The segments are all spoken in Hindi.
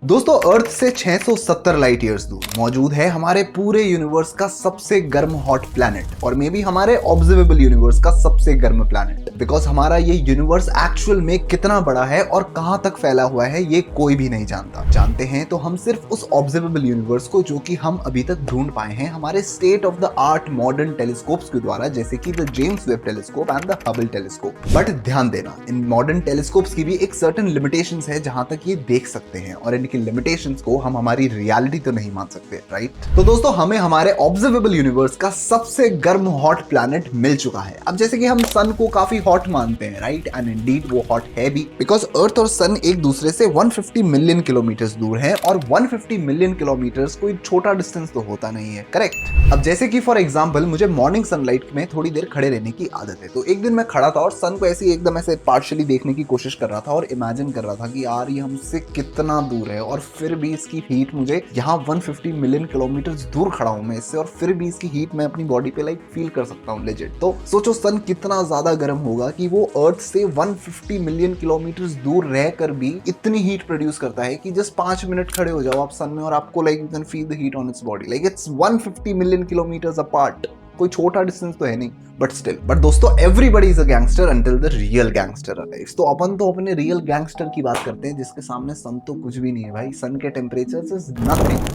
दोस्तों अर्थ से 670 लाइट ईयर्स दूर मौजूद है हमारे पूरे यूनिवर्स का सबसे गर्म हॉट प्लैनेट और मे बी हमारे ऑब्जर्वेबल यूनिवर्स का सबसे गर्म प्लैनेट। बिकॉज हमारा ये यूनिवर्स एक्चुअल में कितना बड़ा है और कहां तक फैला हुआ है ये कोई भी नहीं जानता। जानते हैं तो हम सिर्फ उस ऑब्जर्वेबल यूनिवर्स को जो कि हम अभी तक ढूंढ पाए हैं हमारे state of the art modern telescopes के द्वारा, जैसे कि the James Webb telescope and the Hubble telescope. But ध्यान देना, इन मॉडर्न टेलीस्कोप्स की भी एक सर्टेन लिमिटेशंस है जहां तक ये देख सकते हैं और इनकी लिमिटेशंस को हम हमारी रियलिटी तो नहीं मान सकते, राइट? तो दोस्तों हमें हमारे ऑब्जर्वेबल यूनिवर्स का सबसे गर्म हॉट प्लैनेट मिल चुका है। अब जैसे कि हम सन को काफी हॉट मानते हैं, राइट? एंड इंडीड वो हॉट है भी, बिकॉज अर्थ और सन एक दूसरे से 150 मिलियन किलोमीटर दूर है और 150 मिलियन किलोमीटर कोई छोटा डिस्टेंस तो होता नहीं है, करेक्ट? अब जैसे कि फॉर एग्जाम्पल मुझे मॉर्निंग सनलाइट में थोड़ी देर खड़े रहने की आदत है, तो एक दिन मैं खड़ा था और सन को ऐसे एकदम ऐसे पार्शियली देखने की कोशिश कर रहा था और इमेजिन कर रहा था कि यार ये हमसे कितना दूर है और फिर भी इसकी हीट मुझे यहाँ 150 मिलियन किलोमीटर दूर खड़ा हूं मैं इससे और फिर भी इसकी हीट मैं अपनी बॉडी पे लाइक फील कर सकता हूँ, लेजिट। तो सोचो सन कितना ज्यादा गर्म होगा कि वो अर्थ से 150 मिलियन किलोमीटर दूर रहकर भी इतनी हीट प्रोड्यूस करता है कि जस्ट 5 मिनट खड़े हो जाओ आप सन में और आपको like you can feel the heat on its body, like it's 150 million kilometre apart. कोई छोटा डिस्टेंस तो है नहीं, बट स्टिल। बट दोस्तों everybody is a gangster until the real gangster arrives. तो अपन तो अपने रियल गैंगस्टर की बात करते हैं जिसके सामने सन तो कुछ भी नहीं है भाई। सन के टेम्परेचर इज नथिंग।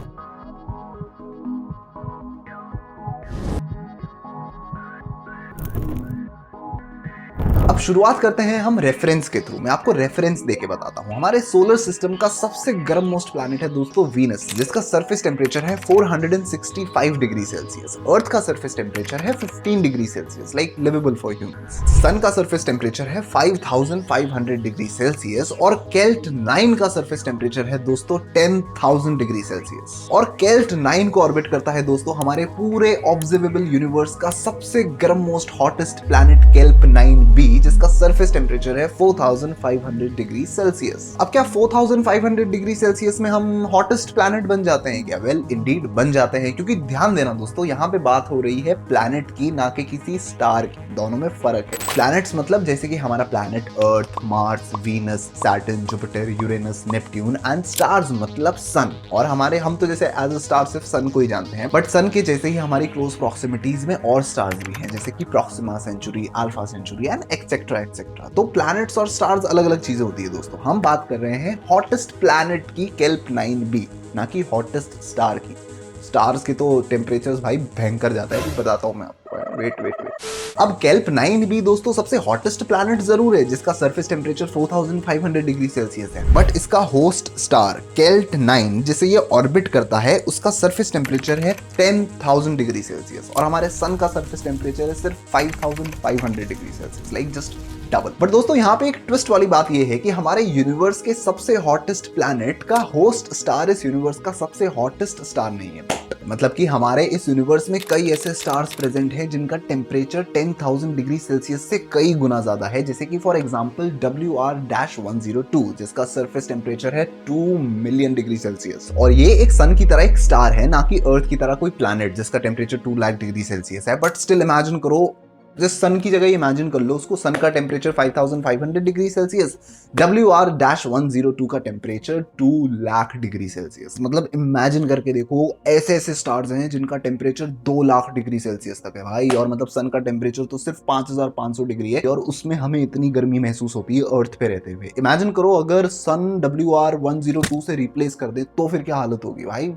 अब शुरुआत करते हैं हम रेफरेंस के थ्रू। मैं आपको रेफरेंस देके बताता हूं। हमारे सोलर सिस्टम का सबसे गर्म मोस्ट प्लैनेट है दोस्तों वीनस, जिसका सरफेस टेम्परेचर है 465 डिग्री सेल्सियस। अर्थ का सरफेस टेम्परेचर है 15 degree Celsius, like livable for humans. Sun का सरफेस टेम्परेचर है 5500 डिग्री सेल्सियस और केल्ट 9 का सरफेस टेम्परेचर है दोस्तों 10,000 डिग्री सेल्सियस। और केल्ट 9 को ऑर्बिट करता है दोस्तों हमारे पूरे ऑब्जर्वेबल यूनिवर्स का सबसे गर्म most hottest planet kelp 9b, जिसका सरफेस टेम्परेचर है 4500 डिग्री सेल्सियस। अब क्या 4500 डिग्री सेल्सियस में हम हॉटेस्ट प्लैनेट बन जाते हैं क्या? वेल इंडीड बन जाते हैं, क्योंकि ध्यान देना दोस्तों यहाँ पे बात हो रही है प्लैनेट की, ना कि किसी स्टार की। दोनों में फर्क है। प्लैनेट्स मतलब जैसे कि हमारा planet earth, Mars, Venus, Saturn, Jupiter, Uranus, Neptune and stars मतलब सन। और हमारे हम तो जैसे एज अ स्टार सिर्फ सन को ही जानते हैं, बट सन के जैसे ही हमारी क्लोज प्रॉक्सिमिटीज में और स्टार्स भी हैं, जैसे कि Proxima Centauri, Alpha Centauri and etcetera etcetera. तो प्लैनेट्स और स्टार्स अलग अलग चीजें होती है दोस्तों। हम बात कर रहे हैं हॉटेस्ट प्लैनेट की केल्प 9b, ना कि हॉटेस्ट स्टार की। स्टार्स के तो टेम्परेचर्स भाई भयंकर जाता है, बताता हूं मैं आपको। Wait wait wait. अब केल्प 9b दोस्तों सबसे हॉटेस्ट प्लैनेट जरूर है, जिसका सरफेस टेम्परेचर 4500 डिग्री सेल्सियस है, बट इसका होस्ट स्टार केल्ट 9 जिसे ये ऑर्बिट करता है उसका सरफेस टेम्परेचर है 10,000 डिग्री सेल्सियस और हमारे सन का सरफेस टेम्परेचर है सिर्फ 5500 degree Celsius, like just double. But दोस्तों यहाँ पे एक ट्विस्ट वाली बात ये है कि हमारे यूनिवर्स के सबसे हॉटेस्ट प्लैनेट का होस्ट स्टार इस यूनिवर्स का सबसे हॉटेस्ट स्टार नहीं है। मतलब कि हमारे इस यूनिवर्स में कई ऐसे स्टार्स प्रेजेंट हैं जिनका टेम्परेचर 10,000 डिग्री सेल्सियस से कई गुना ज्यादा है, जैसे कि फॉर एग्जांपल WR-102 जिसका सरफेस टेम्परेचर है 2 मिलियन डिग्री सेल्सियस। और ये एक सन की तरह एक स्टार है, ना कि अर्थ की तरह कोई प्लैनेट जिसका टेम्परेचर 2 लाख डिग्री सेल्सियस है। बट स्टिल इमेजिन करो, जिस सन की जगह इमेजिन कर लो उसको, सन का टेम्परेचर 5500 डिग्री सेल्सियस, WR-102 का टेम्परेचर 2 लाख डिग्री सेल्सियस। मतलब इमेजिन करके देखो, ऐसे ऐसे स्टार्स हैं जिनका टेम्परेचर 2 लाख डिग्री सेल्सियस तक है भाई। और मतलब सन का टेम्परेचर तो सिर्फ 5500 डिग्री है और उसमें हमें इतनी गर्मी महसूस होती है अर्थ पे रहते हुए। इमेजिन करो अगर सन WR-102 से रिप्लेस कर दे तो फिर क्या हालत होगी भाई,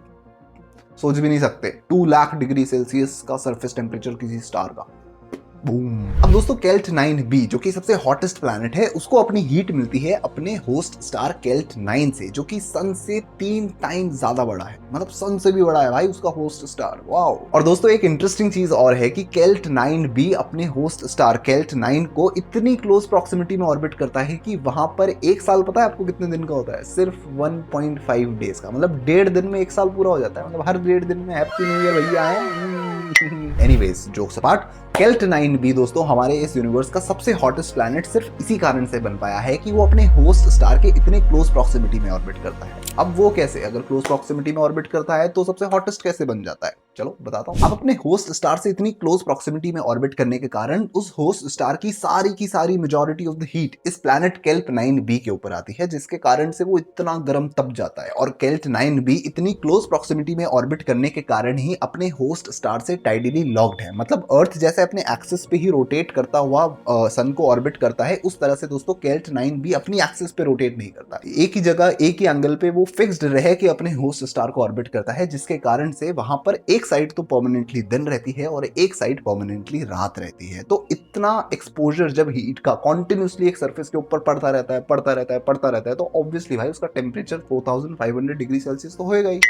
सोच भी नहीं सकते। 2 लाख डिग्री सेल्सियस का सरफेस टेम्परेचर किसी स्टार का। अब दोस्तों केल्ट 9b जो कि सबसे हॉटेस्ट प्लैनेट है, उसको अपनी हीट मिलती है अपने होस्ट स्टार केल्ट 9 से, जो कि सन से 3 टाइम ज्यादा बड़ा है। मतलब सन से भी बड़ा है भाई उसका होस्ट स्टार। वाओ। और दोस्तों एक इंटरेस्टिंग चीज और है कि केल्ट 9b अपने होस्ट स्टार केल्ट 9 को इतनी क्लोज प्रॉक्सिमिटी में ऑर्बिट करता है कि वहां पर एक साल, पता है आपको कितने दिन का होता है? सिर्फ 1.5 डेज का। मतलब 1.5 दिन में एक साल पूरा हो जाता है। मतलब हर 1.5 दिन में हैप्पी न्यू ईयर भैया है। एनीवेज जोक्स अपार्ट, केल्ट 9b दोस्तों हमारे इस यूनिवर्स का सबसे हॉटेस्ट प्लैनेट सिर्फ इसी कारण से बन पाया है कि वो अपने होस्ट स्टार के इतने क्लोज प्रॉक्सिमिटी में ऑर्बिट करता है। अब वो कैसे? अगर क्लोज प्रॉक्सिमिटी में ऑर्बिट करता है तो सबसे हॉटेस्ट कैसे बन जाता है? चलो बताता हूँ। अब अपने होस्ट स्टार से इतनी क्लोज प्रॉक्सिमिटी में ऑर्बिट करने के कारण उस होस्ट स्टार की सारी मेजॉरिटी ऑफ द हीट इस प्लैनेट केल्प 9b के ऊपर आती है, जिसके कारण से वो इतना गर्म तप जाता है। और केल्प 9b इतनी क्लोज प्रॉक्सिमिटी में ऑर्बिट करने के कारण ही अपने होस्ट स्टार से टाइडली लॉक्ड है। मतलब अर्थ जैसे अपने एक्सिस पे ही रोटेट करता हुआ सन को ऑर्बिट करता है, उस तरह से दोस्तों केल्प 9b अपनी एक्सिस पे रोटेट नहीं करता, एक ही जगह एक ही एंगल पे वो फिक्स्ड रह के अपने होस्ट स्टार को ऑर्बिट करता है, जिसके कारण से वहां पर एक साइड तो परमानेंटली दिन रहती है और एक साइड परमानेंटली रात रहती है। तो इतना एक्सपोजर जब हीट का कॉन्टिन्यूसली एक सरफेस के ऊपर पड़ता रहता है तो ऑब्वियसली भाई उसका टेम्परेचर 4500 डिग्री सेल्सियस तो होएगा ही।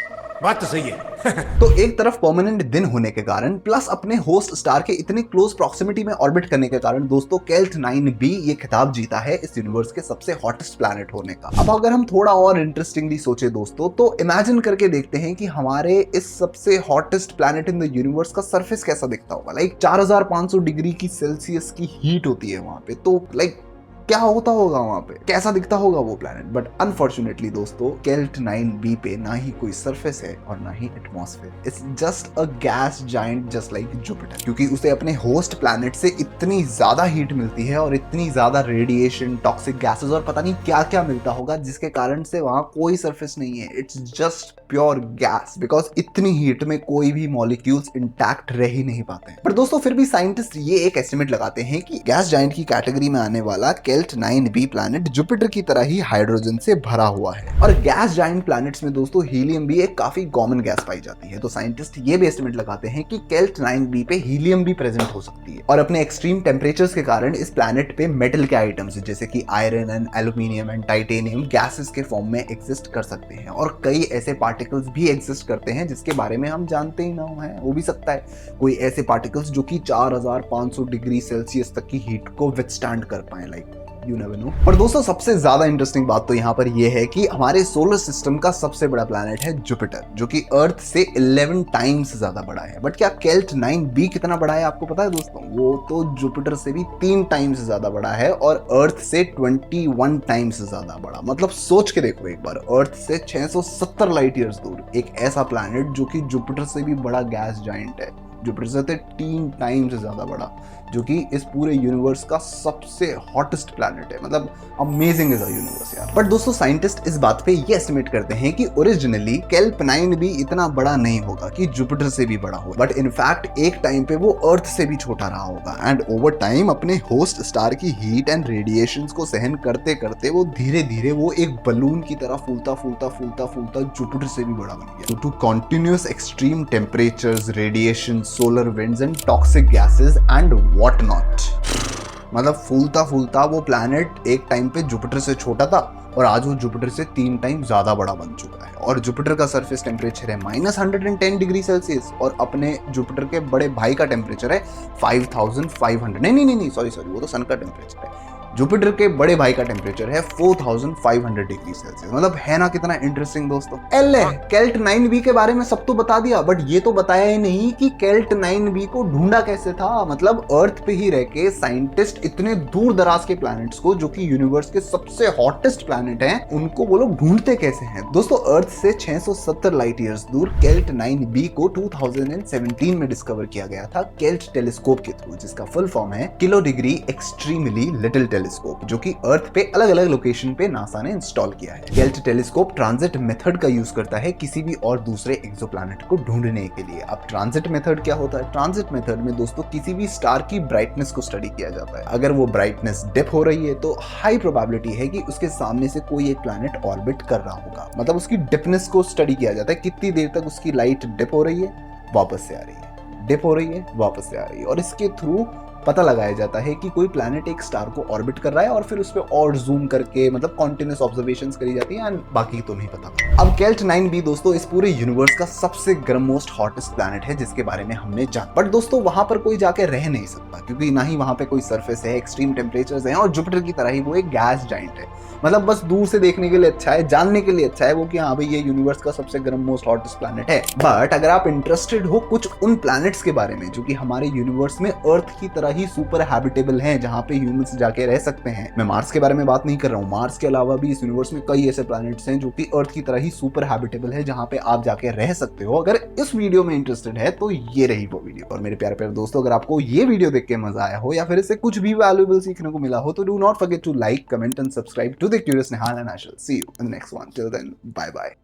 बात तो सही है। तो एक तरफ परमानेंट दिन होने के कारण प्लस अपने होस्ट स्टार के इतने क्लोज प्रॉक्सिमिटी में ऑर्बिट करने के कारण दोस्तों केल्प 9b ये खिताब जीता है इस यूनिवर्स के सबसे हॉटेस्ट प्लैनेट होने का। अब अगर हम थोड़ा और इंटरेस्टिंगली सोचे दोस्तों, तो इमेजिन करके देखते हैं कि हमारे इस सबसे hottest planet in the universe का सरफेस कैसा दिखता होगा। लाइक 4500 डिग्री की सेल्सियस की हीट होती है वहां पे, तो लाइक क्या होता होगा वहां पे, कैसा दिखता होगा वो प्लैनेट। बट अनफॉर्चुनेटली दोस्तों केल्प 9b पे ना ही कोई सरफेस है और ना ही atmosphere, it's just a gas giant just like Jupiter. क्योंकि उसे अपने होस्ट प्लैनेट से इतनी ज्यादा हीट मिलती है और इतनी ज्यादा रेडिएशन, टॉक्सिक गैसेस और पता नहीं क्या क्या मिलता होगा, जिसके कारण से वहां कोई सरफेस नहीं है, it's just pure gas. Because इतनी हीट में कोई भी मॉलिक्यूल्स इंटैक्ट रह ही नहीं पाते हैं। पर दोस्तों फिर भी साइंटिस्ट ये एक एस्टिमेट लगाते हैं कि गैस जायंट की कैटेगरी में आने वाला केल्प 9b प्लैनेट जुपिटर की तरह ही हाइड्रोजन से भरा हुआ है। और गैस जायंट प्लैनेट्स में दोस्तों हीलियम भी एक काफी कॉमन गैस पाई जाती है। तो साइंटिस्ट ये भी एस्टिमेट लगाते हैं कि केल्प 9b पे हीलियम भी प्रेजेंट हो सकती है। और अपने एक्सट्रीम टेम्परेचर्स के कारण इस प्लैनेट पे मेटल के आइटम्स जैसे कि iron and aluminium and titanium gases के फॉर्म में एग्जिस्ट कर सकते हैं। और कई ऐसे पार्टिकल्स भी एग्जिस्ट करते हैं जिसके बारे में हम जानते ही ना है। वो भी सकता है कोई ऐसे पार्टिकल्स जो कि 4500 डिग्री सेल्सियस तक की हीट को विथस्टैंड कर पाए, लाइक यू नेवर नो। और दोस्तों सबसे ज्यादा इंटरेस्टिंग बात तो यहाँ पर यह है कि हमारे सोलर सिस्टम का सबसे बड़ा प्लैनेट है जुपिटर, जो कि अर्थ से 11 टाइम्स ज्यादा बड़ा है। बट क्या केल्प 9b कितना बड़ा है आपको पता है दोस्तों? वो तो जुपिटर से भी 3 टाइम्स ज्यादा बड़ा है और अर्थ से 21 टाइम्स ज्यादा बड़ा। मतलब सोच के देखो एक बार, अर्थ से 670 लाइट ईयर्स दूर एक ऐसा प्लैनेट जो कि जुपिटर से भी बड़ा गैस जायंट है, जुपिटर से 3 टाइम्स ज्यादा बड़ा, जो कि इस पूरे यूनिवर्स का सबसे हॉटेस्ट प्लैनेट है। मतलब अमेजिंग इज अ यूनिवर्स यार। बट दोस्तों साइंटिस्ट इस बात पे ये एस्टिमेट करते हैं कि ओरिजिनली केल्प 9b इतना बड़ा नहीं होगा कि जुपिटर से भी बड़ा हो, बट इनफैक्ट एक टाइम पे वो अर्थ से भी छोटा रहा होगा। एंड ओवर टाइम अपने होस्ट स्टार की हीट एंड रेडिएशंस को सहन करते करते वो धीरे धीरे वो एक बलून की तरह फूलता जुपिटर से भी बड़ा बन गया। To continuous extreme temperatures, radiation, solar winds and toxic gases and what not. मतलब फूलता वो प्लैनेट एक टाइम पे जुपिटर से छोटा था और आज वो जुपिटर से 3 टाइम ज्यादा बड़ा बन चुका है। और जुपिटर का सरफेस टेम्परेचर है -110 डिग्री सेल्सियस और अपने जुपिटर के बड़े भाई का टेम्परेचर है 5500। नहीं सॉरी वो तो सन का टेम्परेचर है। जुपिटर के बड़े भाई का टेम्परेचर है 4500 डिग्री सेल्सियस। मतलब है ना कितना इंटरेस्टिंग दोस्तों। केल्प 9b के बारे में सब तो बता दिया, बट ये तो बताया ही नहीं कि केल्प 9b को ढूंढा कैसे था। मतलब अर्थ पे ही रह के साइंटिस्ट इतने दूर दराज के प्लैनेट्स को, जो कि यूनिवर्स के सबसे हॉटेस्ट प्लैनेट हैं, उनको वो लोग ढूंढते कैसे हैं। दोस्तों अर्थ से 670 लाइट ईयर्स दूर केल्प 9b को 2017 में डिस्कवर किया गया था केल्प टेलीस्कोप के थ्रू, जिसका फुल फॉर्म है kilo degree extremely little telescope, जो कि अर्थ पे अलग अलग लोकेशन पे नासा ने इंस्टॉल किया है। केल्प टेलीस्कोप ट्रांजिट मेथड का यूज करता है किसी भी और दूसरे एक्सोप्लैनेट को ढूंढने के लिए। अब ट्रांजिट मेथड क्या होता है? ट्रांजिट मेथड में दोस्तों किसी भी स्टार की ब्राइटनेस को स्टडी किया जाता है। अगर वो ब्राइटनेस डिप हो रही है तो हाई प्रोबेबिलिटी है कि उसके सामने से कोई एक प्लैनेट ऑर्बिट कर रहा होगा। मतलब उसकी डिपनेस को स्टडी किया जाता है, कितनी देर तक उसकी लाइट डिप हो रही है, वापस से आ रही है, डिप हो रही है, वापस से आ रही है। और इसके थ्रू पता लगाया जाता है कि कोई प्लैनेट एक स्टार को ऑर्बिट कर रहा है और फिर उस पे और जूम करके मतलब कॉन्टिन्यूस ऑब्जर्वेशंस करी जाती है। एंड बाकी तो नहीं पता। अब केल्प 9b दोस्तों इस पूरे यूनिवर्स का सबसे गर्म मोस्ट हॉटेस्ट प्लैनेट है, जिसके बारे में हमने जाना। बट दोस्तों वहां पर कोई जाके रह नहीं सकता, क्योंकि ना ही वहां पे कोई सरफेस है, एक्सट्रीम टेम्परेचर्स हैं और जुपिटर की तरह ही वो एक गैस जाइंट है। मतलब बस दूर से देखने के लिए अच्छा है, जानने के लिए अच्छा है वो कि हाँ भाई ये यूनिवर्स का सबसे गर्म मोस्ट हॉटेस्ट प्लैनेट है। बट अगर आप इंटरेस्टेड हो कुछ उन प्लैनेट्स के बारे में जो कि हमारे यूनिवर्स में अर्थ की तरह ही सुपर हैबिटेबल हैं जहां पे ह्यूमंस जाके रह सकते हैं। मैं मार्स के बारे में बात नहीं कर रहा हूँ, मार्स के अलावा भी इस यूनिवर्स में कई ऐसे प्लैनेट्स हैं जो कि अर्थ की तरह ही सुपर हैबिटेबल है जहां पे आप जाके रह सकते हो। अगर इस वीडियो में इंटरेस्टेड है तो ये रही वो वीडियो। और मेरे प्यारे प्यारे दोस्तों, अगर आपको ये वीडियो देख के मजा आया हो या फिर इससे कुछ भी वैल्यूएबल सीखने को मिला हो तो do not forget to like, comment and subscribe to the curious Nihal, and I shall see you in the next one. Till then, bye bye.